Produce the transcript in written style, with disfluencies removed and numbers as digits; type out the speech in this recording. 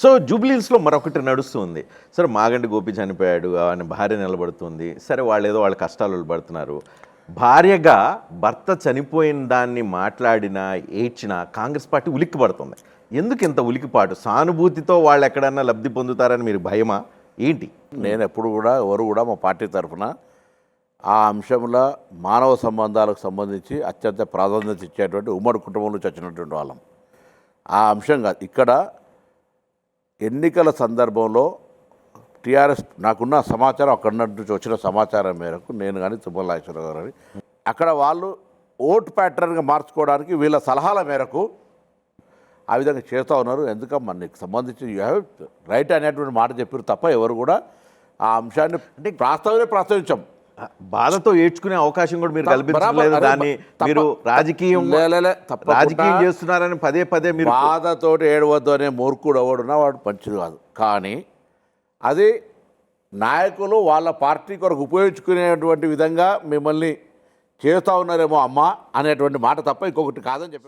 So జూబ్లీహిల్స్లో మరొకటి నడుస్తుంది. సరే మాగంటి గోపి చనిపోయాడు, ఆయన భార్య నిలబడుతుంది. సరే వాళ్ళు ఏదో వాళ్ళ కష్టాలు పడుతున్నారు. భార్యగా భర్త చనిపోయిన దాన్ని మాట్లాడినా ఏడ్చినా కాంగ్రెస్ పార్టీ ఉలిక్కి పడుతుంది. ఎందుకు ఇంత ఉలికిపాటు? సానుభూతితో వాళ్ళు ఎక్కడన్నా లబ్ధి పొందుతారని మీరు భయమా ఏంటి? నేను ఎప్పుడు కూడా ఎవరు కూడా మా పార్టీ తరఫున ఆ అంశంలో మానవ సంబంధాలకు సంబంధించి అత్యంత ప్రాధాన్యత ఇచ్చేటువంటి ఉమ్మడి కుటుంబం నుంచి వచ్చినటువంటి వాళ్ళం. ఆ అంశం కాదు. ఇక్కడ ఎన్నికల సందర్భంలో టీఆర్ఎస్ నాకున్న సమాచారం అక్కడ నుంచి వచ్చిన సమాచారం మేరకు నేను కానీ తుమ్మల నాగేశ్వరరావు గారు అక్కడ వాళ్ళు ఓటు ప్యాటర్న్గా మార్చుకోవడానికి వీళ్ళ సలహాల మేరకు ఆ విధంగా చేస్తూ ఉన్నారు. ఎందుకమ్మా నీకు సంబంధించి యూ హ్యావ్ రైట్ అనేటువంటి మాట చెప్పారు తప్ప ఎవరు కూడా ఆ అంశాన్ని అంటే ప్రస్తావించాం. బాధతో ఏడ్చుకునే అవకాశం కూడా మీరు కల్పించలేదు. దాన్ని మీరు రాజకీయం చేస్తున్నారని పదే పదే మీరు బాధతోటి ఏడవద్దు అనే మూర్ఖుడు ఎవడున్నా వాడు మంచిది కాదు. కానీ అది నాయకులు వాళ్ళ పార్టీ కొరకు ఉపయోగించుకునేటువంటి విధంగా మిమ్మల్ని చేస్తూ ఉన్నారేమో అమ్మ అనేటువంటి మాట తప్ప ఇంకొకటి కాదని చెప్పి